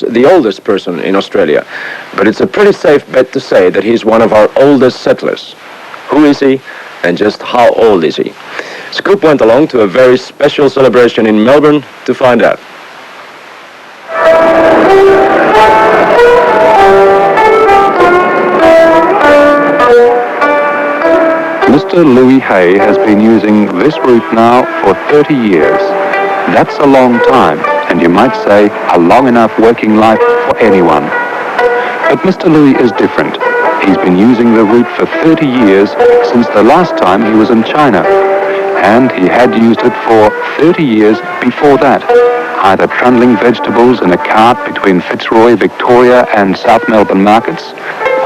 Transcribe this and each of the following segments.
the oldest person in Australia, but it's a pretty safe bet to say that he's one of our oldest settlers. Who is he, and just how old is he? Scoop went along to a very special celebration in Melbourne to find out. Mr. Louey Hay has been using this route now for 30 years. That's a long time, and you might say a long enough working life for anyone. But Mr. Louey is different. He's been using the route for 30 years since the last time he was in China. And he had used it for 30 years before that, either trundling vegetables in a cart between Fitzroy, Victoria and South Melbourne markets,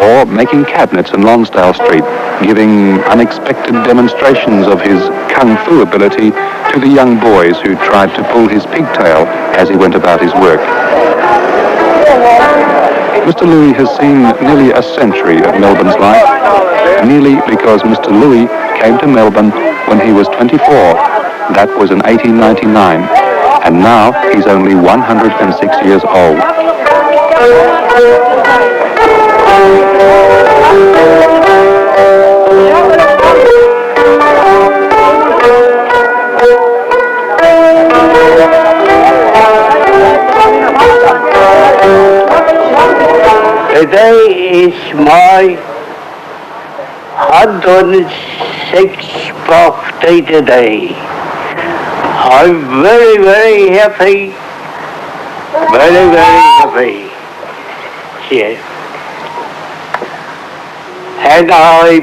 or making cabinets in Lonsdale Street, giving unexpected demonstrations of his kung fu ability to the young boys who tried to pull his pigtail as he went about his work. Mr. Louey has seen nearly a century of Melbourne's life, nearly because Mr. Louey came to Melbourne when he was 24. That was in 1899, and now he's only 106 years old. Today is my 106th birthday today. I'm very, very happy. Very, very happy. Yeah. And I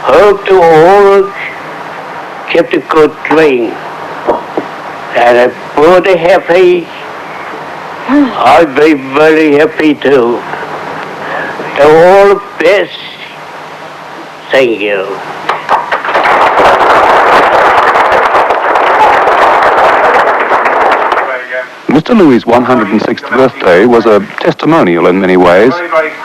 hope to all keep a good dream. And I'm very happy. I'll be very happy too. The all best. Thank you. Mr. Louey's 106th birthday was a testimonial in many ways.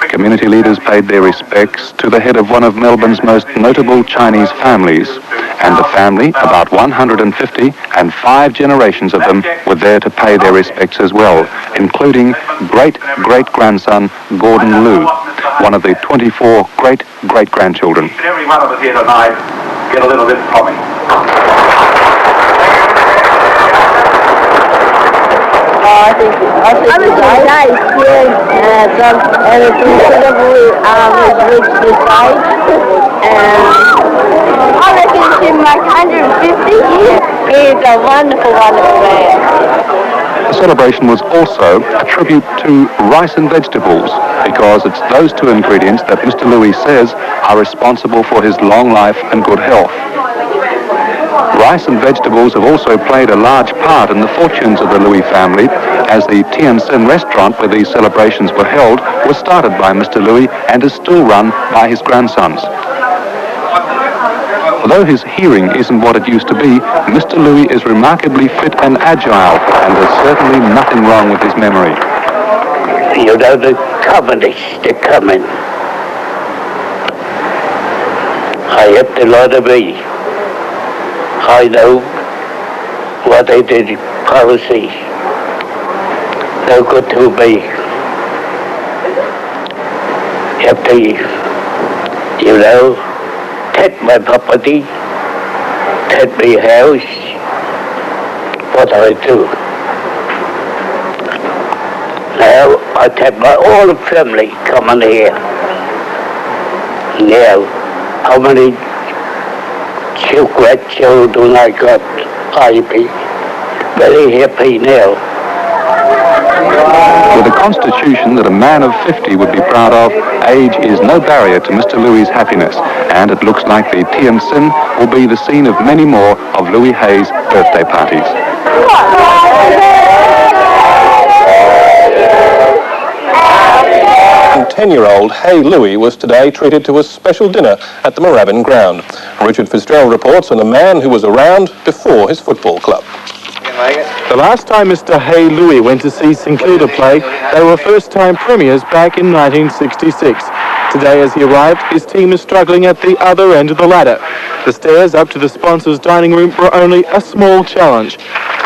Community leaders paid their respects to the head of one of Melbourne's most notable Chinese families. And the family, about 150, and 5 generations of them were there to pay their respects as well, including great-great-grandson Gordon Liu, one of the 24 great-great-grandchildren. Every one of us here tonight get a little bit from me. I think it's nice, yes, and it's incredibly reached the site, and I reckon it's been like 150 years. He's a wonderful, wonderful man. The celebration was also a tribute to rice and vegetables, because it's those 2 ingredients that Mr. Louey says are responsible for his long life and good health. Rice and vegetables have also played a large part in the fortunes of the Louey family, as the Tien Sin restaurant where these celebrations were held was started by Mr. Louey and is still run by his grandsons. Although his hearing isn't what it used to be, Mr. Louey is remarkably fit and agile, and there's certainly nothing wrong with his memory. You know, the communists, they're coming. I have to learn to be. I know what they did, policy. No good to me. Have to, you know, take my property, take my house. What I do? Now I take my whole family coming here. Now, how many grandchildren I got? I'll be very happy now. With a constitution that a man of 50 would be proud of, age is no barrier to Mr. Louey's happiness, and it looks like the Tien Sin will be the scene of many more of Louey Hay's birthday parties. 10-year-old Hay Louey was today treated to a special dinner at the Moorabbin ground. Richard Fitzgerald reports on a man who was around before his football club. The last time Mr. Hay Louey went to see St Kilda play, they were first-time premiers back in 1966. Today, as he arrived, his team is struggling at the other end of the ladder. The stairs up to the sponsors' dining room were only a small challenge.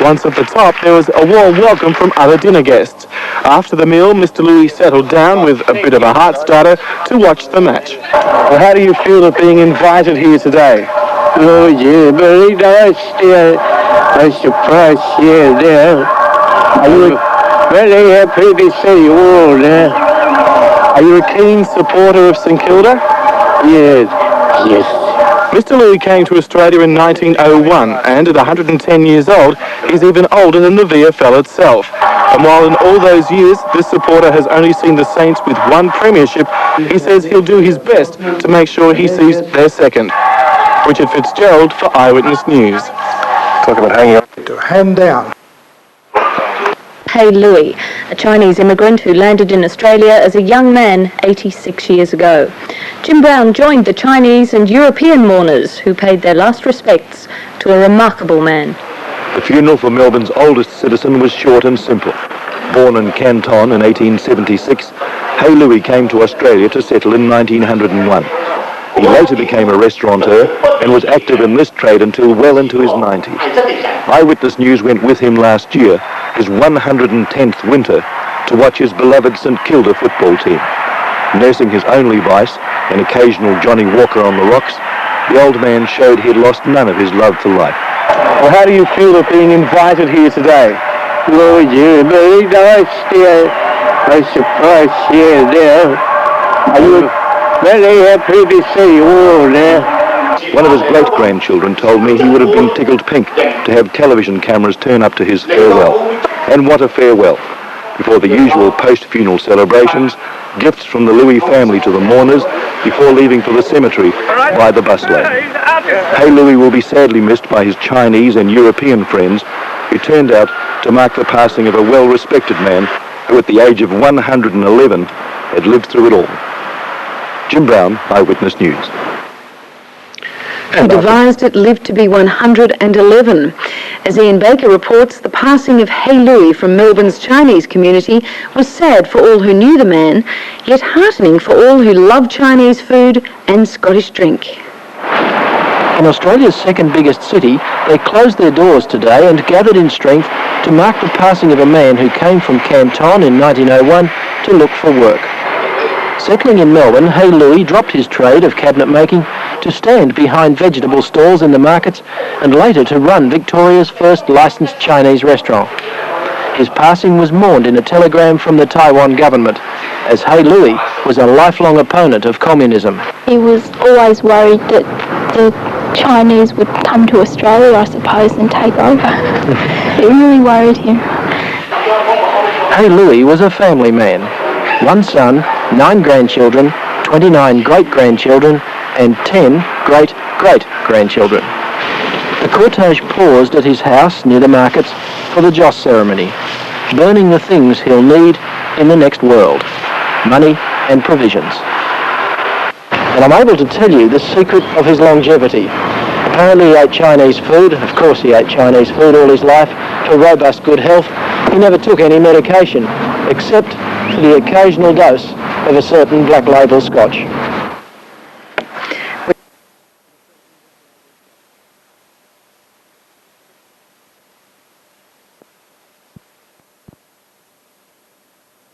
Once at the top, there was a warm welcome from other dinner guests. After the meal, Mr. Louey settled down with a bit of a heart starter to watch the match. Well, how do you feel at being invited here today? Oh, yeah, very nice. I'm surprised here there. I'm very happy to see you all there. Are you a keen supporter of St Kilda? Yes. Mr. Louey came to Australia in 1901, and at 110 years old, he's even older than the VFL itself. And while in all those years, this supporter has only seen the Saints with one premiership, he says he'll do his best to make sure he sees their second. Richard Fitzgerald for Eyewitness News. Talk about hanging on. To hand down. Hay Louey, a Chinese immigrant who landed in Australia as a young man 86 years ago. Jim Brown joined the Chinese and European mourners who paid their last respects to a remarkable man. The funeral for Melbourne's oldest citizen was short and simple. Born in Canton in 1876, Hay Louey came to Australia to settle in 1901. He later became a restaurateur and was active in this trade until well into his 90s. Eyewitness News went with him last year, his 110th winter, to watch his beloved St Kilda football team. Nursing his only vice, an occasional Johnny Walker on the rocks, the old man showed he'd lost none of his love for life. Well, how do you feel at being invited here today? Oh, yeah, very nice. I'm surprised here there. I'm very happy to see you all there. One of his great-grandchildren told me he would have been tickled pink to have television cameras turn up to his farewell. And what a farewell. Before the usual post-funeral celebrations, gifts from the Louey family to the mourners before leaving for the cemetery by the bus lane. Hay Louey will be sadly missed by his Chinese and European friends who turned out to mark the passing of a well-respected man who at the age of 111 had lived through it all. Jim Brown, Eyewitness News. Who devised it lived to be 111. As Ian Baker reports, the passing of Hay Louey from Melbourne's Chinese community was sad for all who knew the man, yet heartening for all who loved Chinese food and Scottish drink. In Australia's second biggest city, they closed their doors today and gathered in strength to mark the passing of a man who came from Canton in 1901 to look for work. Settling in Melbourne, Hay Louey dropped his trade of cabinet making to stand behind vegetable stalls in the markets and later to run Victoria's first licensed Chinese restaurant. His passing was mourned in a telegram from the Taiwan government, as Hay Louey was a lifelong opponent of communism. He was always worried that the Chinese would come to Australia, I suppose, and take over. It really worried him. Hay Louey was a family man. 1 son, 9 grandchildren, 29 great-grandchildren, and 10 great-great-grandchildren. The cortege paused at his house near the markets for the Joss ceremony, burning the things he'll need in the next world, money and provisions. And I'm able to tell you the secret of his longevity. Apparently he ate Chinese food. Of course he ate Chinese food all his life for robust good health. He never took any medication, except for the occasional dose of a certain black label scotch.